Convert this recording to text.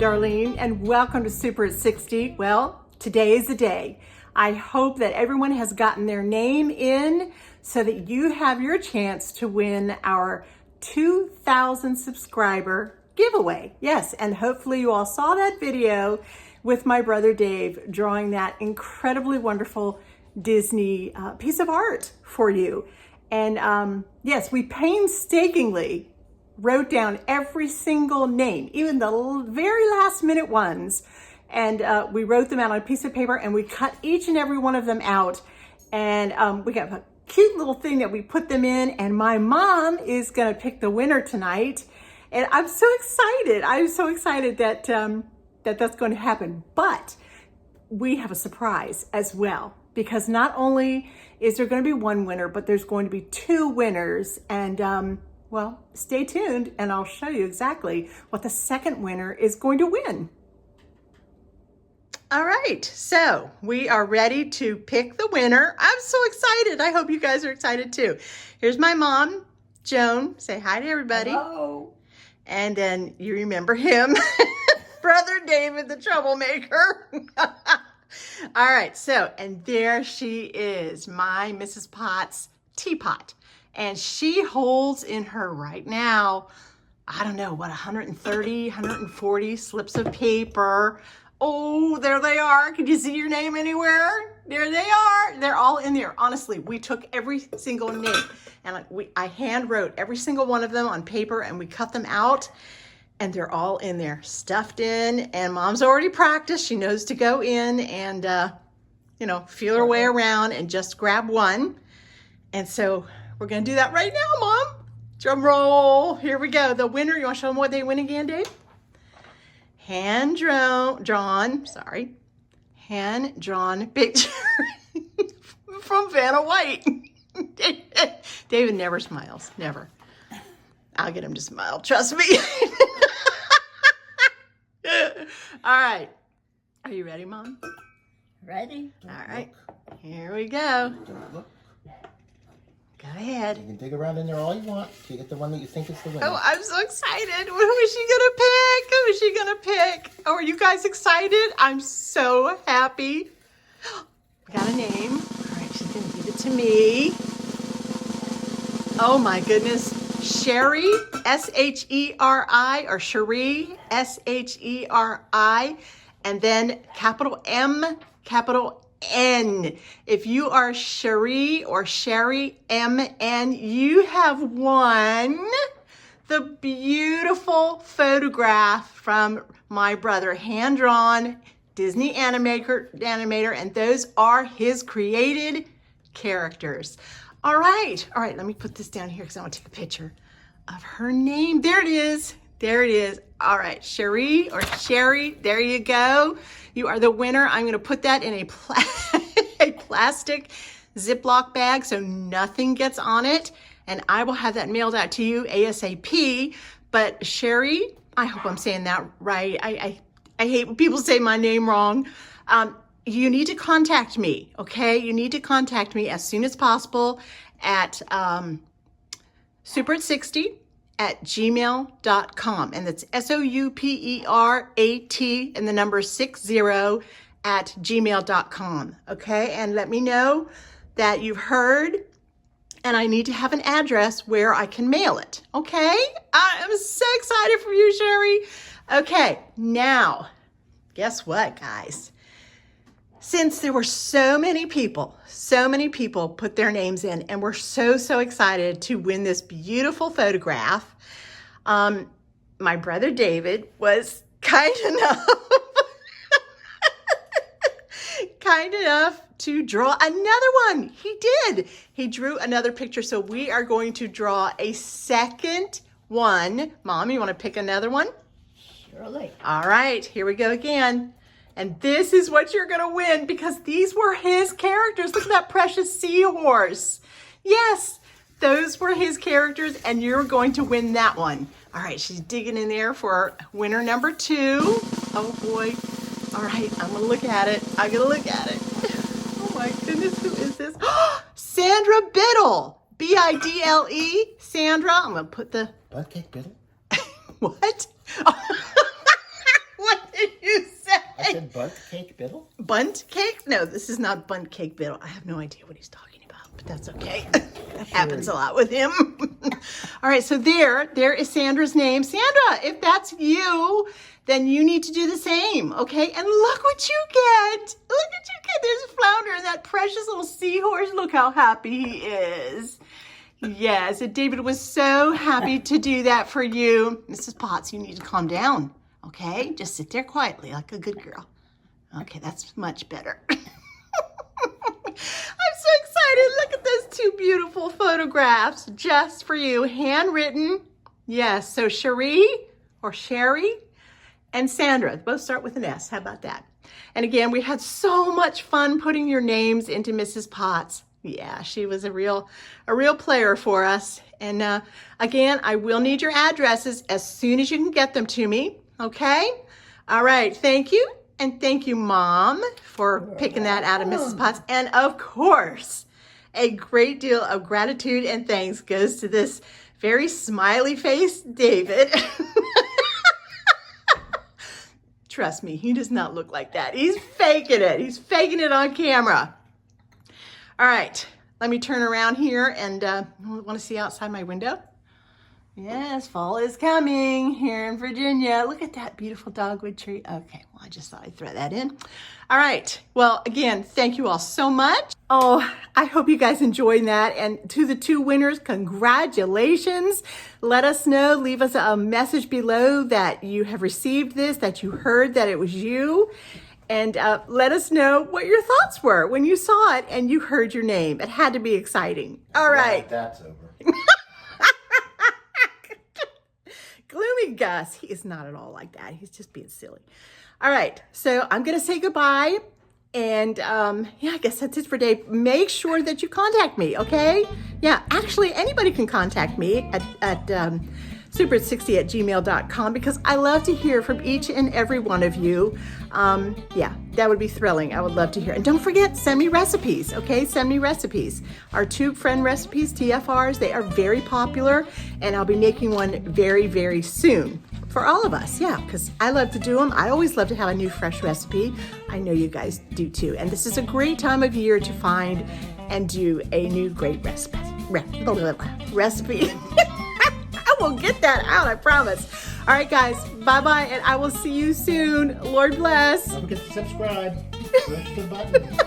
Darlene, and welcome to Super at 60. Well, today is the day. I hope that everyone has gotten their name in so that you have your chance to win our 2,000 subscriber giveaway. Yes, and hopefully you all saw that video with my brother Dave drawing that incredibly wonderful Disney piece of art for you. And yes, we painstakingly wrote down every single name, even the very last minute ones. And we wrote them out on a piece of paper and we cut each and every one of them out. And we got a cute little thing that we put them in, and my mom is gonna pick the winner tonight. And I'm so excited. I'm so excited that, that's going to happen. But we have a surprise as well, because not only is there going to be one winner, but there's going to be two winners. And well, stay tuned and I'll show you exactly what the second winner is going to win. All right, so we are ready to pick the winner. I'm so excited. I hope you guys are excited too. Here's my mom, Joan. Say hi to everybody. Hello. And then you remember him, Brother David, the troublemaker. All right, so, and there she is, my Mrs. Potts teapot. And she holds in her right now, I don't know, what, 130, 140 slips of paper. Oh, there they are. Can you see your name anywhere? There they are. They're all in there. Honestly, we took every single name and I hand wrote every single one of them on paper and we cut them out. And they're all in there, stuffed in, and Mom's already practiced. She knows to go in and, you know, feel her way around and just grab one. And so we're gonna do that right now, Mom. Drum roll, here we go. The winner, you wanna show them what they win again, Dave? Hand-drawn picture from Vanna White. David never smiles, never. I'll get him to smile, trust me. All right. Are you ready, Mom? Ready? All right. Here we go. Don't look. Go ahead. You can dig around in there all you want till you get the one that you think is the winner. Oh, I'm so excited. Who is she going to pick? Who is she going to pick? Oh, are you guys excited? I'm so happy. We got a name. All right, she's going to give it to me. Oh, my goodness. Sherry, S-H-E-R-I, or Cherie, S-H-E-R-I, and then capital M, capital N. If you are Cherie or Sherry M-N, you have won the beautiful photograph from my brother, hand-drawn Disney animator, and those are his created characters. All right, let me put this down here because I want to take a picture of her name. There it is. All right, Cherie or Sherry, there you go. You are the winner. I'm going to put that in a plastic Ziploc bag so nothing gets on it, and I will have that mailed out to you ASAP. But Sherry, I hope I'm saying that right. I hate when people say my name wrong. You need to contact me, okay? You need to contact me as soon as possible at superat60@gmail.com. And that's SOUPERAT and the number 60@gmail.com, okay? And let me know that you've heard, and I need to have an address where I can mail it, okay? I am so excited for you, Sherry. Okay, now, guess what, guys? Since there were so many people put their names in, and we're so excited to win this beautiful photograph, my brother David was kind enough to draw another one. He did. He drew another picture, so we are going to draw a second one. Mom, you want to pick another one? Surely. All right, here we go again. And this is what you're gonna win because these were his characters. Look at that precious seahorse. Yes, those were his characters and you're going to win that one. All right, she's digging in there for winner number 2. Oh boy. All right, I'm gonna look at it. I gotta look at it. Oh my goodness, who is this? Sandra Biddle, B-I-D-L-E, Sandra. I'm gonna put the... Butt cake Biddle? What? What you say? I said bunt cake biddle. Bunt cake? No, this is not bunt cake biddle. I have no idea what he's talking about, but that's okay. That happens a lot with him. All right, so there is Sandra's name. Sandra, if that's you, then you need to do the same, okay? And look what you get. Look what you get. There's a flounder and that precious little seahorse. Look how happy he is. Yes, and David was so happy to do that for you. Mrs. Potts, you need to calm down, okay? Just sit there quietly like a good girl. Okay, that's much better. I'm so excited. Look at those two beautiful photographs just for you. Handwritten. Yes, so Cherie or Sherry and Sandra both start with an S. How about that? And again, we had so much fun putting your names into Mrs. Potts. Yeah, she was a real player for us. And again, I will need your addresses as soon as you can get them to me. Okay? All right. Thank you. And thank you, Mom, for picking that out of Mrs. Potts. And of course, a great deal of gratitude and thanks goes to this very smiley face David. Trust me, he does not look like that. He's faking it. He's faking it on camera. All right, let me turn around here and want to see outside my window? Yes, fall is coming here in Virginia. Look at that beautiful dogwood tree. Okay, well, I just thought I'd throw that in. All right, well, again, thank you all so much. Oh, I hope you guys enjoyed that. And to the two winners, congratulations. Let us know, leave us a message below that you have received this, that you heard that it was you. And let us know what your thoughts were when you saw it and you heard your name. It had to be exciting. All right. That's over. Gloomy Gus. He is not at all like that. He's just being silly. All right. So I'm going to say goodbye. And yeah, I guess that's it for today. Make sure that you contact me, okay? Yeah, actually, anybody can contact me at super60@gmail.com because I love to hear from each and every one of you. Yeah, that would be thrilling. I would love to hear. And don't forget, send me recipes, okay? Send me recipes. Our Tube Friend recipes, TFRs, they are very popular, and I'll be making one very, very soon for all of us. Yeah, because I love to do them. I always love to have a new, fresh recipe. I know you guys do too. And this is a great time of year to find and do a new great recipe. I will get that out, I promise. All right, guys, bye-bye, and I will see you soon. Lord bless. Don't forget to subscribe. Push the button.